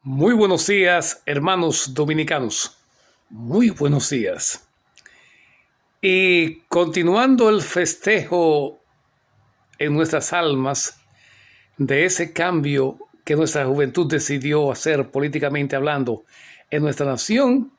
Muy buenos días, hermanos dominicanos. Muy buenos días. Y continuando el festejo en nuestras almas de ese cambio que nuestra juventud decidió hacer políticamente hablando en nuestra nación,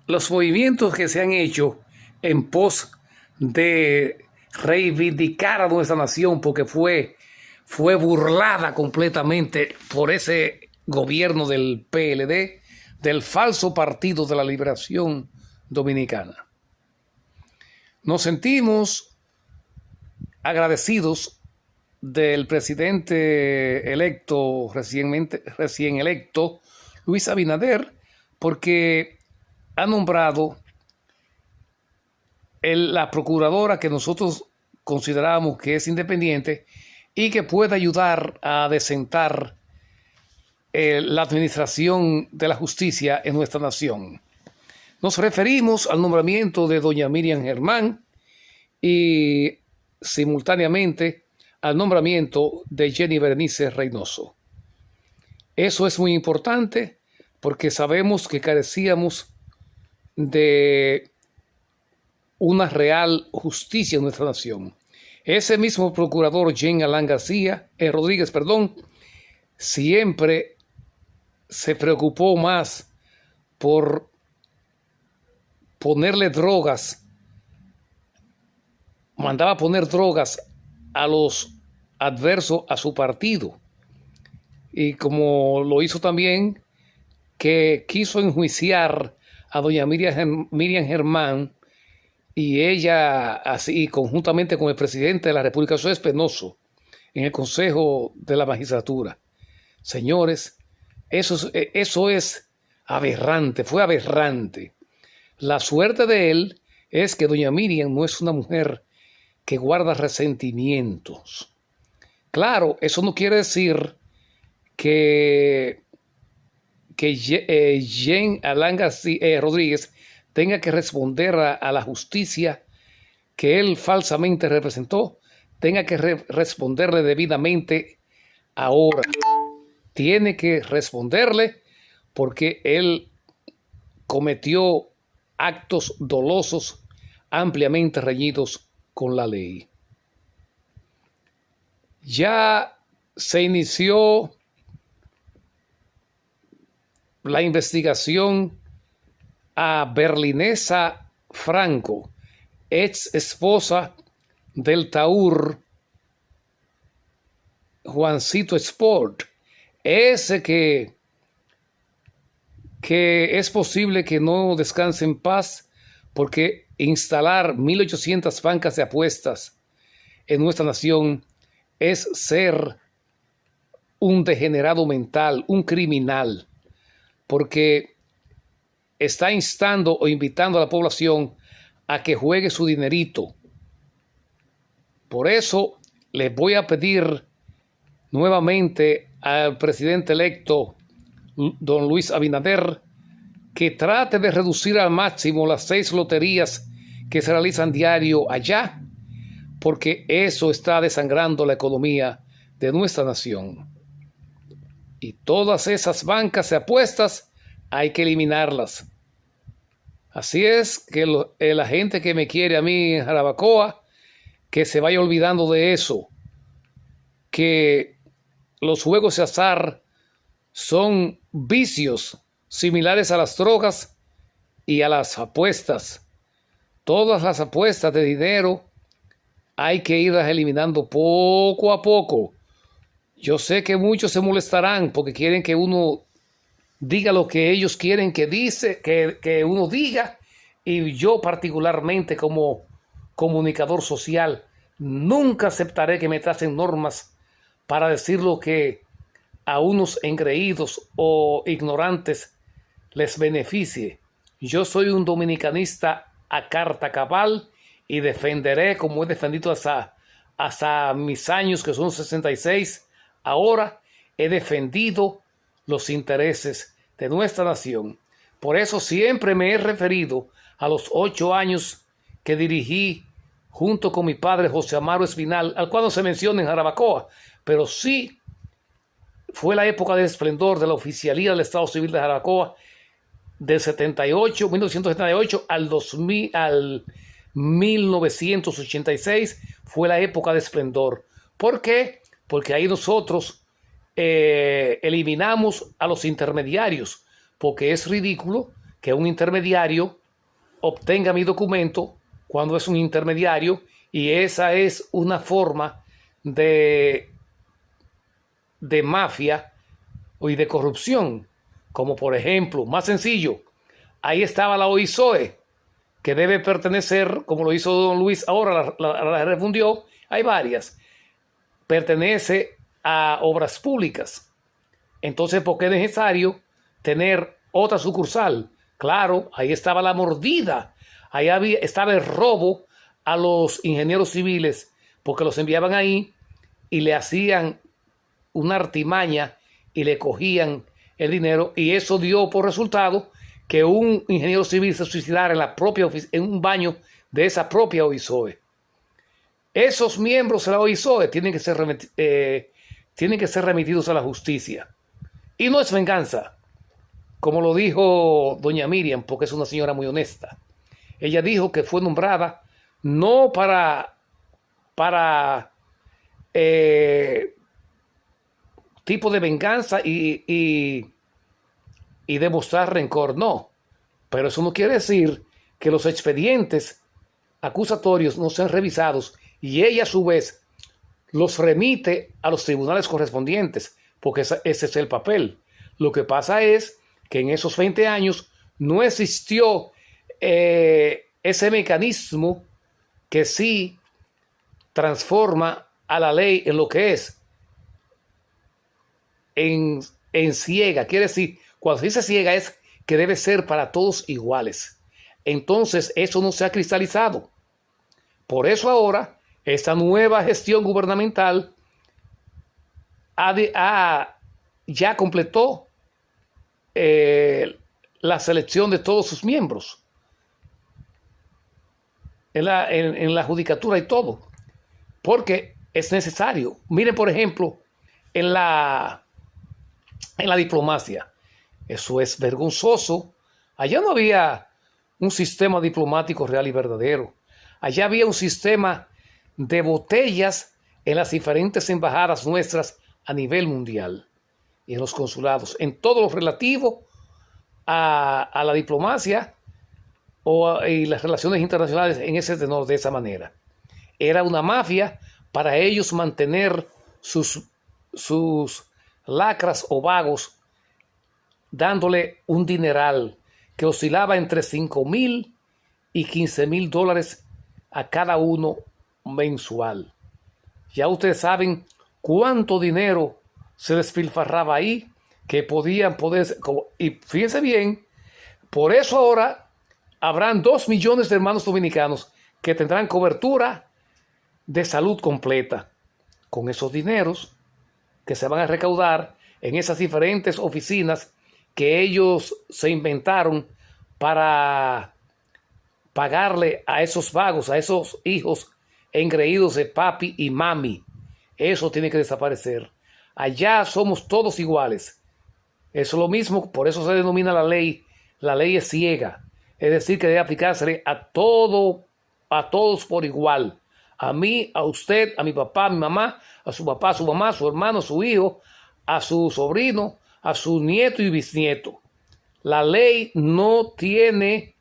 los movimientos que se han hecho en pos de reivindicar a nuestra nación porque fue burlada completamente por ese gobierno del PLD, del falso Partido de la Liberación Dominicana. Nos sentimos agradecidos del presidente electo, recién electo, Luis Abinader, porque ha nombrado la procuradora que nosotros consideramos que es independiente y que puede ayudar a desentar la administración de la justicia en nuestra nación. Nos referimos al nombramiento de doña Miriam Germán y simultáneamente al nombramiento de Jenny Berenice Reynoso. Eso es muy importante porque sabemos que carecíamos de una real justicia en nuestra nación. Ese mismo procurador Jean Alain Rodríguez, siempre se preocupó más por ponerle drogas, mandaba poner drogas a los adversos a su partido. Y como lo hizo también, que quiso enjuiciar a doña Miriam Germán, y ella, así conjuntamente con el presidente de la República, eso es penoso, en el Consejo de la Magistratura. Señores, eso es aberrante, fue aberrante. La suerte de él es que doña Miriam no es una mujer que guarda resentimientos. Claro, eso no quiere decir que Jean Alain Rodríguez tenga que responder a la justicia que él falsamente representó, tenga que responderle debidamente ahora. Tiene que responderle porque él cometió actos dolosos ampliamente reñidos con la ley. Ya se inició la investigación a Berlinesa Franco, ex esposa del taur Juancito Sport, ese que es posible que no descanse en paz porque instalar 1.800 bancas de apuestas en nuestra nación es ser un degenerado mental, un criminal, porque está instando o invitando a la población a que juegue su dinerito. Por eso les voy a pedir nuevamente al presidente electo, don Luis Abinader, que trate de reducir al máximo las 6 loterías que se realizan diario allá, porque eso está desangrando la economía de nuestra nación. Y todas esas bancas de apuestas hay que eliminarlas. Así es que la gente que me quiere a mí en Jarabacoa, que se vaya olvidando de eso, que los juegos de azar son vicios similares a las drogas y a las apuestas. Todas las apuestas de dinero hay que irlas eliminando poco a poco. Yo sé que muchos se molestarán porque quieren que uno diga lo que ellos quieren que uno diga, y yo particularmente como comunicador social nunca aceptaré que me tracen normas para decir lo que a unos engreídos o ignorantes les beneficie. Yo soy un dominicanista a carta cabal y defenderé, como he defendido hasta mis años, que son 66, ahora he defendido los intereses de nuestra nación. Por eso siempre me he referido a los 8 años que dirigí junto con mi padre José Amaro Espinal, al cual no se menciona en Jarabacoa, pero sí fue la época de esplendor de la oficialía del Estado Civil de Jarabacoa del 1978 al 2000, al 1986 fue la época de esplendor. ¿Por qué? Porque ahí nosotros eliminamos a los intermediarios, porque es ridículo que un intermediario obtenga mi documento cuando es un intermediario, y esa es una forma de mafia y de corrupción. Como por ejemplo, más sencillo, ahí estaba la OISOE, que debe pertenecer, como lo hizo don Luis ahora, la refundió, hay varias, pertenece a obras públicas. Entonces, ¿por qué es necesario tener otra sucursal? Claro, ahí estaba la mordida, ahí estaba el robo a los ingenieros civiles, porque los enviaban ahí y le hacían una artimaña y le cogían el dinero, y eso dio por resultado que un ingeniero civil se suicidara en un baño de esa propia OISOE. Esos miembros de la OISOE tienen que ser remitidos a la justicia. Y no es venganza, como lo dijo doña Miriam, porque es una señora muy honesta. Ella dijo que fue nombrada no para tipo de venganza y demostrar rencor, no. Pero eso no quiere decir que los expedientes acusatorios no sean revisados y ella a su vez los remite a los tribunales correspondientes, porque ese es el papel. Lo que pasa es que en esos 20 años no existió ese mecanismo que sí transforma a la ley en lo que es, en ciega. Quiere decir, cuando se dice ciega es que debe ser para todos iguales. Entonces eso no se ha cristalizado. Por eso ahora esta nueva gestión gubernamental ya completó la selección de todos sus miembros en la judicatura y todo, porque es necesario. Miren, por ejemplo, en la diplomacia, eso es vergonzoso. Allá no había un sistema diplomático real y verdadero. Allá había un sistema de botellas en las diferentes embajadas nuestras a nivel mundial y en los consulados, en todo lo relativo a la diplomacia y las relaciones internacionales en ese tenor, de esa manera. Era una mafia para ellos mantener sus lacras o vagos, dándole un dineral que oscilaba entre 5,000 y 15,000 dólares a cada uno mensual. Ya ustedes saben cuánto dinero se despilfarraba ahí, que y fíjense bien, por eso ahora habrán 2 millones de hermanos dominicanos que tendrán cobertura de salud completa con esos dineros que se van a recaudar en esas diferentes oficinas que ellos se inventaron para pagarle a esos vagos, a esos hijos engreídos de papi y mami. Eso tiene que desaparecer. Allá somos todos iguales. Eso es lo mismo, por eso se denomina la ley es ciega. Es decir, que debe aplicarse a todos por igual. A mí, a usted, a mi papá, a mi mamá, a su papá, a su mamá, a su hermano, a su hijo, a su sobrino, a su nieto y bisnieto. La ley no tiene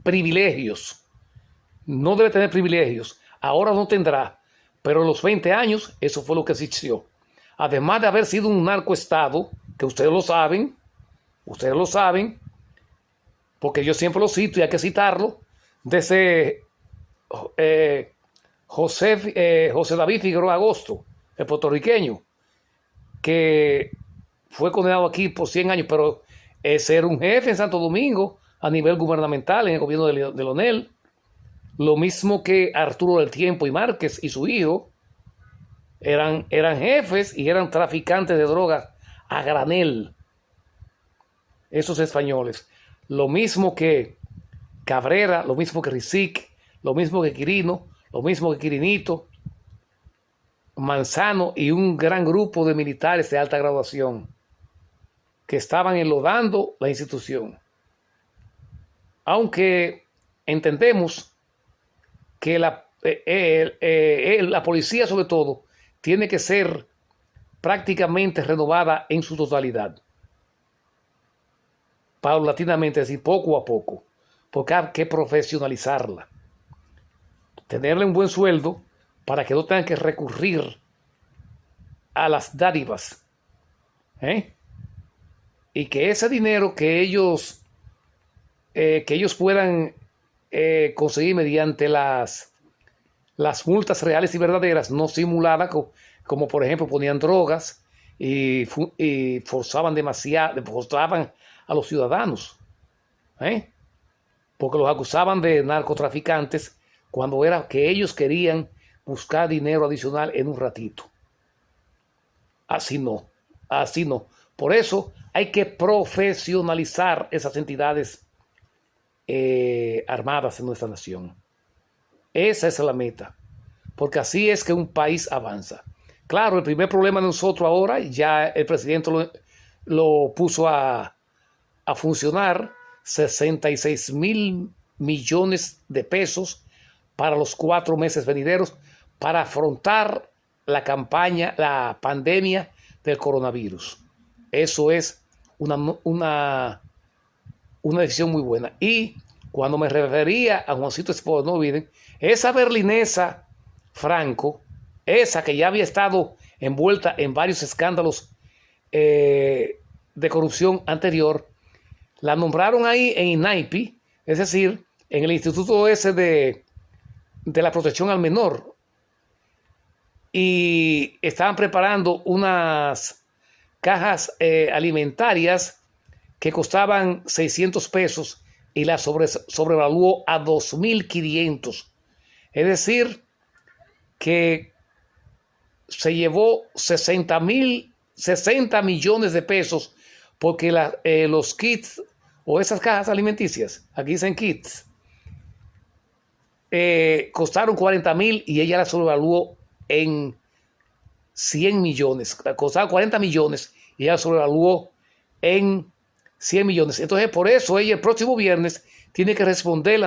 privilegios. No debe tener privilegios. Ahora no tendrá. Pero en los 20 años, eso fue lo que existió. Además de haber sido un narcoestado, que ustedes lo saben, porque yo siempre lo cito y hay que citarlo, desde José David Figueroa Agosto, el puertorriqueño, que fue condenado aquí por 100 años, pero ese era un jefe en Santo Domingo a nivel gubernamental en el gobierno de Leonel. Lo mismo que Arturo del Tiempo y Márquez y su hijo eran jefes y eran traficantes de drogas a granel, esos españoles. Lo mismo que Cabrera, lo mismo que Rizik, lo mismo que Quirino, lo mismo que Quirinito. Manzano y un gran grupo de militares de alta graduación que estaban enlodando la institución. Aunque entendemos que la policía, sobre todo, tiene que ser prácticamente renovada en su totalidad, paulatinamente, es decir, poco a poco, porque hay que profesionalizarla, tenerle un buen sueldo para que no tengan que recurrir a las dádivas, y que ese dinero que ellos puedan conseguir mediante las multas reales y verdaderas, no simuladas, como por ejemplo ponían drogas y forzaban a los ciudadanos, porque los acusaban de narcotraficantes cuando era que ellos querían buscar dinero adicional en un ratito. Así no, así no. Por eso hay que profesionalizar esas entidades armadas en nuestra nación. Esa es la meta, porque así es que un país avanza. Claro, el primer problema de nosotros ahora, ya el presidente lo puso a funcionar, 66,000 millones de pesos para los 4 meses venideros para afrontar la pandemia del coronavirus. Eso es una decisión muy buena. Y cuando me refería a Juancito Esport, no olviden, esa berlinesa Franco, esa que ya había estado envuelta en varios escándalos de corrupción anterior, la nombraron ahí en INAIPI, es decir, en el instituto ese de la protección al menor, y estaban preparando unas cajas alimentarias que costaban 600 pesos y la sobrevaluó a 2.500. Es decir, que se llevó 60 millones de pesos porque los kits o esas cajas alimenticias, aquí dicen kits, costaron 40,000 y ella la sobrevaluó en 100 millones. Costaba 40 millones y ella la sobrevaluó en 100 millones. Entonces, por eso ella el próximo viernes tiene que responder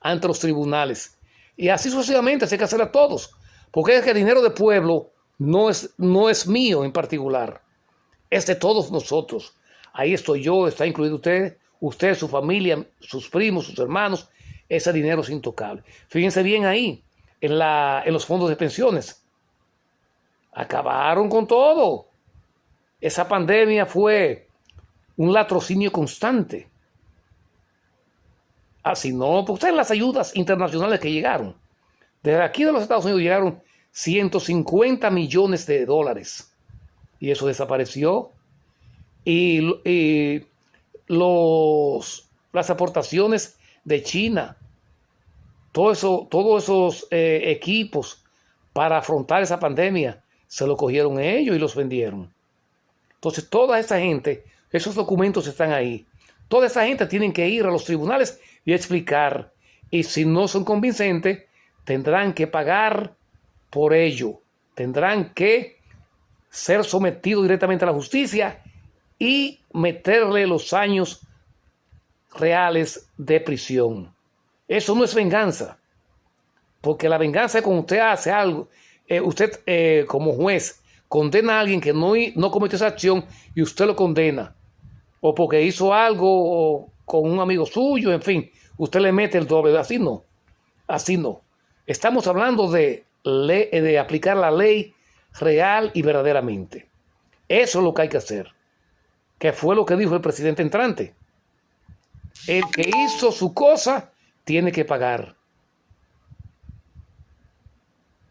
ante los tribunales. Y así sucesivamente, se hay que hacer a todos. Porque es que el dinero del pueblo no es mío en particular. Es de todos nosotros. Ahí estoy yo, está incluido usted, su familia, sus primos, sus hermanos. Ese dinero es intocable. Fíjense bien ahí, en los fondos de pensiones. Acabaron con todo. Esa pandemia fue un latrocinio constante. Así no, pues ustedes las ayudas internacionales que llegaron. Desde aquí de los Estados Unidos llegaron 150 millones de dólares. Y eso desapareció. Y las aportaciones de China, todos esos equipos para afrontar esa pandemia, se lo cogieron ellos y los vendieron. Entonces toda esa gente, esos documentos están ahí. Toda esa gente tiene que ir a los tribunales y explicar. Y si no son convincentes, tendrán que pagar por ello. Tendrán que ser sometidos directamente a la justicia y meterle los años reales de prisión. Eso no es venganza. Porque la venganza es cuando usted hace algo. Usted como juez condena a alguien que no cometió esa acción y usted lo condena. O porque hizo algo con un amigo suyo, en fin. Usted le mete el doble. Así no. Así no. Estamos hablando de aplicar la ley real y verdaderamente. Eso es lo que hay que hacer. Que fue lo que dijo el presidente entrante. El que hizo su cosa tiene que pagar.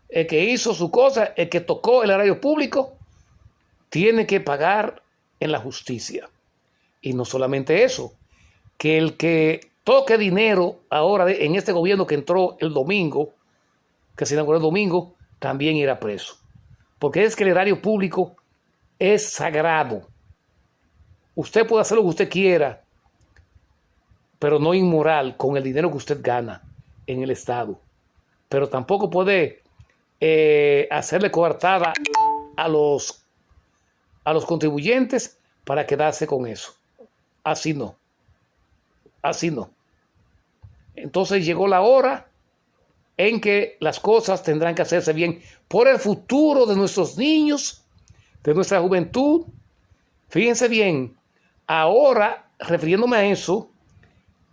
El que hizo su cosa, el que tocó el erario público, tiene que pagar en la justicia. Y no solamente eso, que el que toque dinero ahora en este gobierno que entró el domingo, que se inauguró el domingo, también irá preso. Porque es que el erario público es sagrado. Usted puede hacer lo que usted quiera, pero no inmoral con el dinero que usted gana en el Estado. Pero tampoco puede hacerle coartada a los contribuyentes para quedarse con eso. Así no. Así no. Entonces llegó la hora en que las cosas tendrán que hacerse bien por el futuro de nuestros niños, de nuestra juventud. Fíjense bien, ahora, refiriéndome a eso,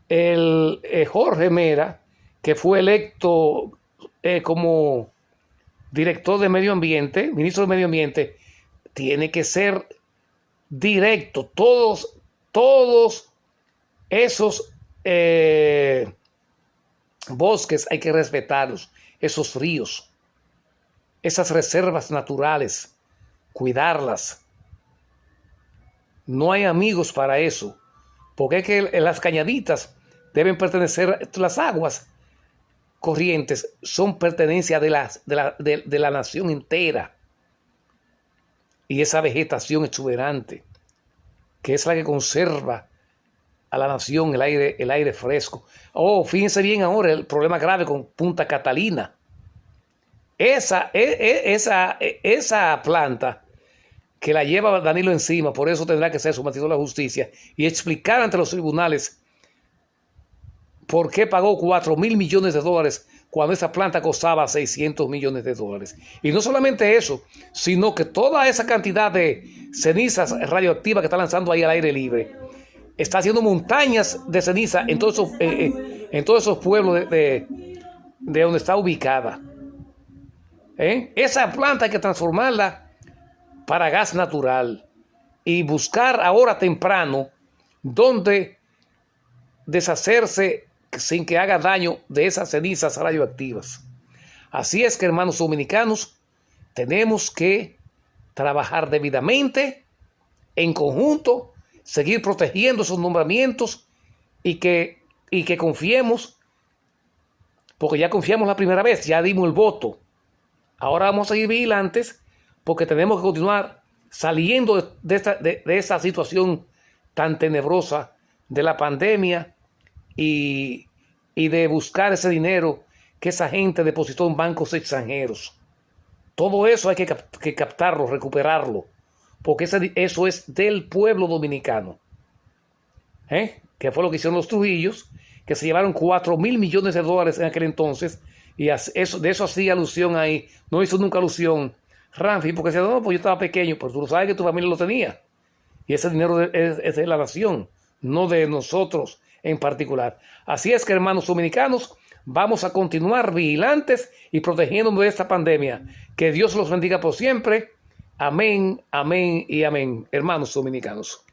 el Jorge Mera, que fue electo como director de Medio Ambiente, ministro de Medio Ambiente, tiene que ser directo. Todos esos bosques hay que respetarlos, esos ríos, esas reservas naturales, cuidarlas. No hay amigos para eso, porque es que las cañaditas deben pertenecer, las aguas corrientes son pertenencia de la nación entera. Y esa vegetación exuberante, que es la que conserva a la nación el aire fresco. Oh, fíjense bien ahora el problema grave con Punta Catalina. Esa planta que la lleva Danilo encima, por eso tendrá que ser sometido a la justicia y explicar ante los tribunales por qué pagó 4.000 millones de dólares cuando esa planta costaba 600 millones de dólares. Y no solamente eso, sino que toda esa cantidad de cenizas radioactivas que está lanzando ahí al aire libre está haciendo montañas de ceniza en todos esos pueblos de donde está ubicada. Esa planta hay que transformarla para gas natural y buscar ahora temprano dónde deshacerse sin que haga daño de esas cenizas radioactivas. Así es que, hermanos dominicanos, tenemos que trabajar debidamente, en conjunto, seguir protegiendo esos nombramientos y que confiemos, porque ya confiamos la primera vez, ya dimos el voto. Ahora vamos a seguir vigilantes porque tenemos que continuar saliendo de esta situación tan tenebrosa de la pandemia y de buscar ese dinero que esa gente depositó en bancos extranjeros. Todo eso hay que captarlo, recuperarlo, porque eso es del pueblo dominicano. Que fue lo que hicieron los Trujillos, que se llevaron 4.000 millones de dólares en aquel entonces, y de eso hacía alusión ahí. No hizo nunca alusión Ramfi, porque decía, no, pues yo estaba pequeño, pero tú sabes que tu familia lo tenía. Y ese dinero es de la nación, no de nosotros en particular. Así es que, hermanos dominicanos, vamos a continuar vigilantes y protegiéndonos de esta pandemia. Que Dios los bendiga por siempre. Amén, amén y amén, hermanos dominicanos.